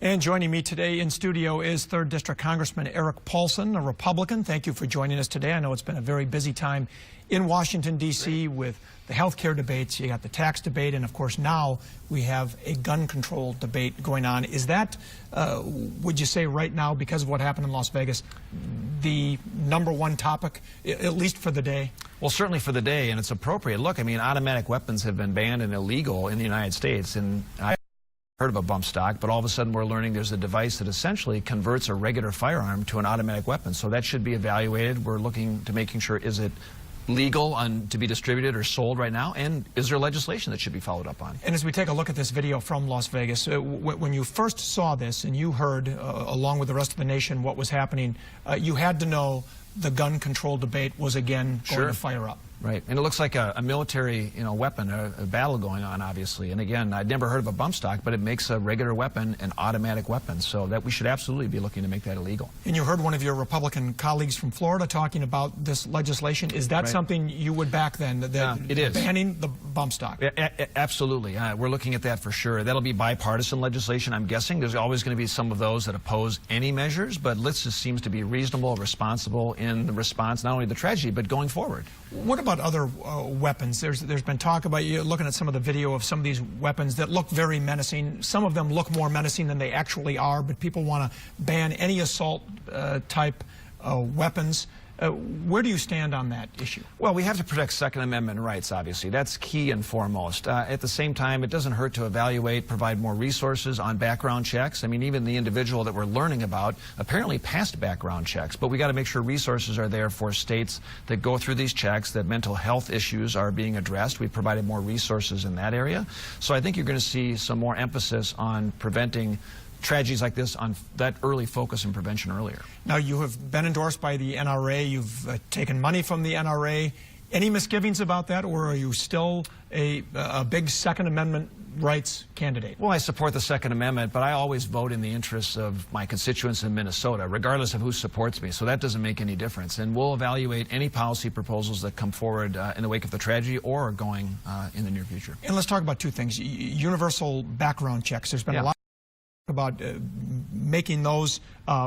And joining me today in studio is 3rd District Congressman Eric Paulsen, a Republican. Thank you for joining us today. I know it's been a very busy time in Washington, D.C. with the health care debates. You got the tax debate, and of course now we have a gun control debate going on. Is that, would you say right now, because of what happened in Las Vegas, the #1 topic, at least for the day? Well, certainly for the day, and it's appropriate. Look, I mean, automatic weapons have been banned and illegal in the United States, and I heard of a bump stock, but all of a sudden we're learning there's a device that essentially converts a regular firearm to an automatic weapon. So that should be evaluated. We're looking to making sure, is it legal to be distributed or sold right now, and is there legislation that should be followed up on? And as we take a look at this video from Las Vegas, when you first saw this and you heard, along with the rest of the nation, what was happening, you had to know the gun control debate was again going to fire up. Right, and it looks like a military, weapon, a battle going on, obviously. And again, I'd never heard of a bump stock, but it makes a regular weapon an automatic weapon, so that we should absolutely be looking to make that illegal. And you heard one of your Republican colleagues from Florida talking about this legislation. Is that something you would back then? It is. Banning the bump stock? Absolutely. We're looking at that for sure. That'll be bipartisan legislation, I'm guessing. There's always going to be some of those that oppose any measures, but this just seems to be reasonable, responsible in the response, not only to the tragedy, but going forward. What about other weapons? There's been talk about, you looking at some of the video of some of these weapons that look very menacing. Some of them look more menacing than they actually are, but people want to ban any assault type weapons. Where do you stand on that issue? Well, we have to protect Second Amendment rights, obviously. That's key and foremost. At the same time, it doesn't hurt to evaluate, provide more resources on background checks. I mean, even the individual that we're learning about apparently passed background checks, but we got to make sure resources are there for states that go through these checks, that mental health issues are being addressed. We've provided more resources in that area. So I think you're going to see some more emphasis on preventing tragedies like this, on that early focus and prevention earlier. Now, you have been endorsed by the NRA. You've taken money from the NRA. Any misgivings about that, or are you still a big Second Amendment rights candidate? Well, I support the Second Amendment, but I always vote in the interests of my constituents in Minnesota, regardless of who supports me, so that doesn't make any difference. And we'll evaluate any policy proposals that come forward in the wake of the tragedy or going in the near future. And let's talk about two things. Universal background checks. There's been a lot about making those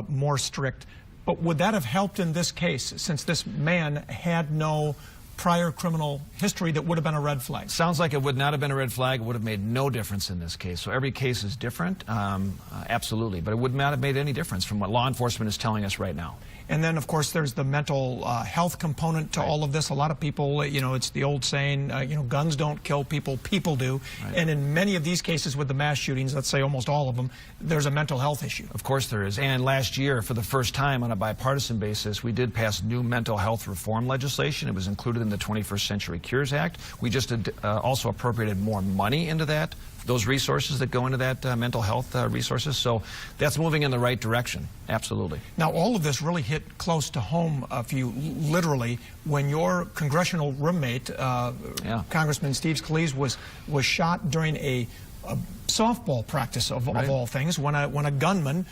more strict. But would that have helped in this case, since this man had no prior criminal history that would have been a red flag? Sounds like it would not have been a red flag. It would have made no difference in this case. So every case is different, absolutely. But it would not have made any difference from what law enforcement is telling us right now. And then, of course, there's the mental health component to all of this. A lot of people, it's the old saying, guns don't kill people, people do. And in many of these cases with the mass shootings, let's say almost all of them, there's a mental health issue. Of course there is. And last year, for the first time on a bipartisan basis, we did pass new mental health reform legislation. It was included in the 21st Century Cures Act. We just also appropriated more money into that, those resources that go into that mental health resources. So that's moving in the right direction, absolutely. Now, all of this really hit close to home for you, literally, when your congressional roommate, Congressman Steve Scalise, was shot during a softball practice of all things, when a gunman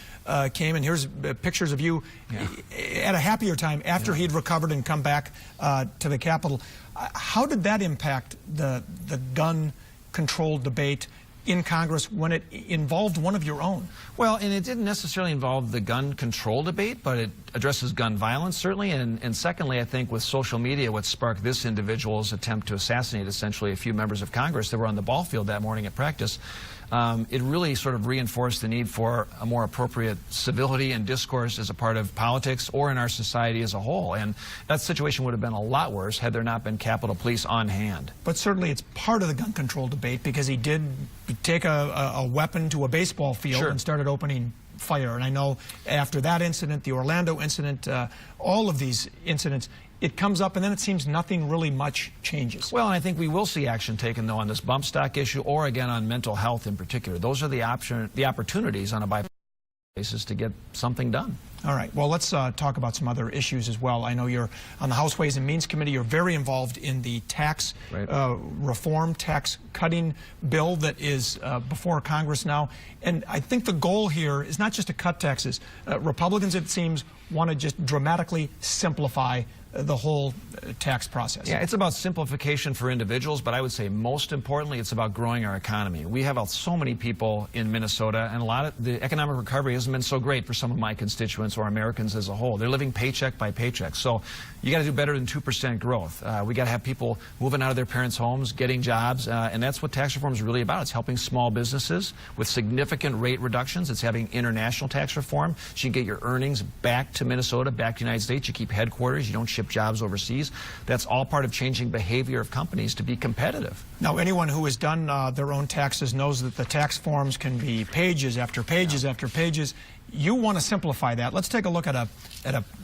came, and here's pictures of you at a happier time after he'd recovered and come back to the Capitol. How did that impact the gun control debate in Congress when it involved one of your own? Well, and it didn't necessarily involve the gun control debate, but it addresses gun violence, certainly. And secondly, I think with social media, what sparked this individual's attempt to assassinate essentially a few members of Congress that were on the ball field that morning at practice, it really sort of reinforced the need for a more appropriate civility and discourse as a part of politics or in our society as a whole. And that situation would have been a lot worse had there not been Capitol Police on hand. But certainly it's part of the gun control debate, because he did take a weapon to a baseball field and started opening fire. And I know after that incident, the Orlando incident, all of these incidents, it comes up and then it seems nothing really much changes. Well, and I think we will see action taken, though, on this bump stock issue or, again, on mental health in particular. Those are the opportunities on a bipartisan basis to get something done. All right. Well, let's talk about some other issues as well. I know you're on the House Ways and Means Committee. You're very involved in the tax reform, tax cutting bill that is before Congress now. And I think the goal here is not just to cut taxes. Republicans, it seems, want to just dramatically simplify the whole tax process. Yeah, it's about simplification for individuals, but I would say most importantly, it's about growing our economy. We have so many people in Minnesota, and a lot of the economic recovery hasn't been so great for some of my constituents or Americans as a whole. They're living paycheck by paycheck. So you got to do better than 2% growth. We got to have people moving out of their parents' homes, getting jobs, and that's what tax reform is really about. It's helping small businesses with significant rate reductions. It's having international tax reform, so you can get your earnings back to Minnesota, back to the United States. You keep headquarters. You don't ship jobs overseas. That's all part of changing behavior of companies to be competitive. Now, anyone who has done their own taxes knows that the tax forms can be pages after pages after pages. You want to simplify that. Let's take a look at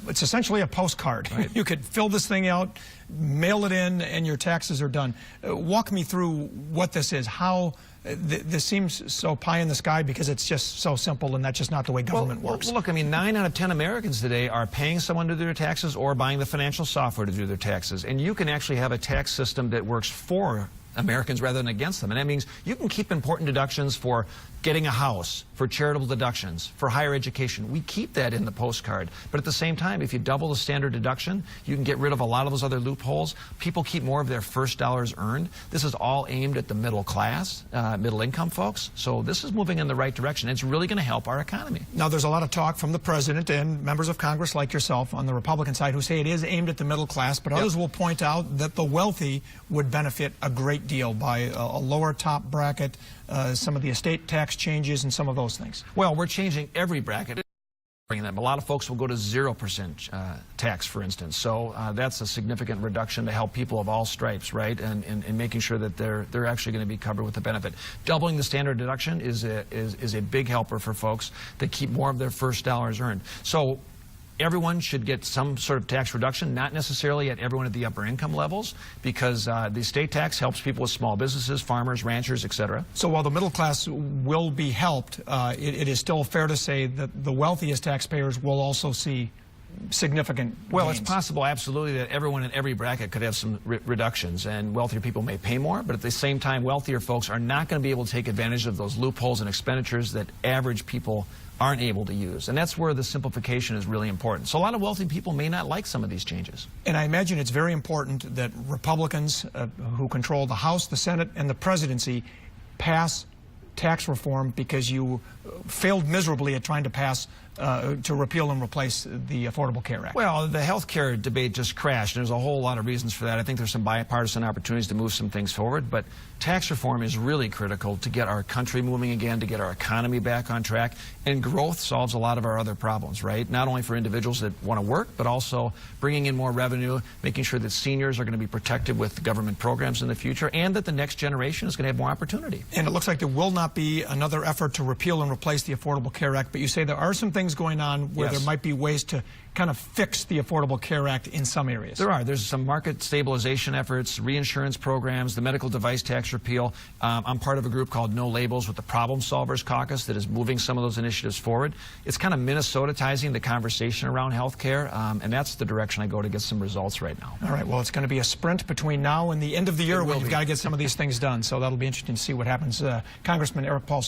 it's essentially a postcard. Right. You could fill this thing out, mail it in, and your taxes are done. Walk me through what this is, how this seems so pie in the sky because it's just so simple, and that's just not the way government works. Well, look, I mean, 9 out of 10 Americans today are paying someone to do their taxes or buying the financial software to do their taxes. And you can actually have a tax system that works for Americans rather than against them. And that means you can keep important deductions for getting a house, for charitable deductions, for higher education. We keep that in the postcard. But at the same time, if you double the standard deduction, you can get rid of a lot of those other loopholes. People keep more of their first dollars earned. This is all aimed at the middle class, middle income folks. So this is moving in the right direction. It's really going to help our economy. Now, there's a lot of talk from the president and members of Congress like yourself on the Republican side who say it is aimed at the middle class, but others will point out that the wealthy would benefit a great deal by a lower top bracket, some of the estate tax changes, and some of those things. Well, we're changing every bracket. A lot of folks will go to 0% tax, for instance. So that's a significant reduction to help people of all stripes, right? And making sure that they're actually going to be covered with the benefit. Doubling the standard deduction is a big helper for folks that keep more of their first dollars earned. So everyone should get some sort of tax reduction, not necessarily at everyone at the upper income levels, because the estate tax helps people with small businesses, farmers, ranchers, etc. So while the middle class will be helped, it is still fair to say that the wealthiest taxpayers will also see significant Well, gains. It's possible, absolutely, that everyone in every bracket could have some reductions, and wealthier people may pay more, but at the same time, wealthier folks are not going to be able to take advantage of those loopholes and expenditures that average people aren't able to use. And that's where the simplification is really important. So a lot of wealthy people may not like some of these changes. And I imagine it's very important that Republicans who control the House, the Senate, and the presidency pass tax reform, because you failed miserably at trying to pass to repeal and replace the Affordable Care Act. Well, the health care debate just crashed. There's a whole lot of reasons for that. I think there's some bipartisan opportunities to move some things forward, but tax reform is really critical to get our country moving again, to get our economy back on track, and growth solves a lot of our other problems, right? Not only for individuals that want to work, but also bringing in more revenue, making sure that seniors are going to be protected with government programs in the future, and that the next generation is going to have more opportunity. And it looks like there will not be another effort to repeal and replace the Affordable Care Act, but you say there are some things going on where there might be ways to kind of fix the Affordable Care Act in some areas. There are. There's some market stabilization efforts, reinsurance programs, the medical device tax repeal. I'm part of a group called No Labels with the Problem Solvers Caucus that is moving some of those initiatives forward. It's kind of Minnesota-tizing the conversation around health care, and that's the direction I go to get some results right now. All right. Well, it's going to be a sprint between now and the end of the year where you've got to get some of these things done, so that'll be interesting to see what happens. Congressman Eric Paulsen.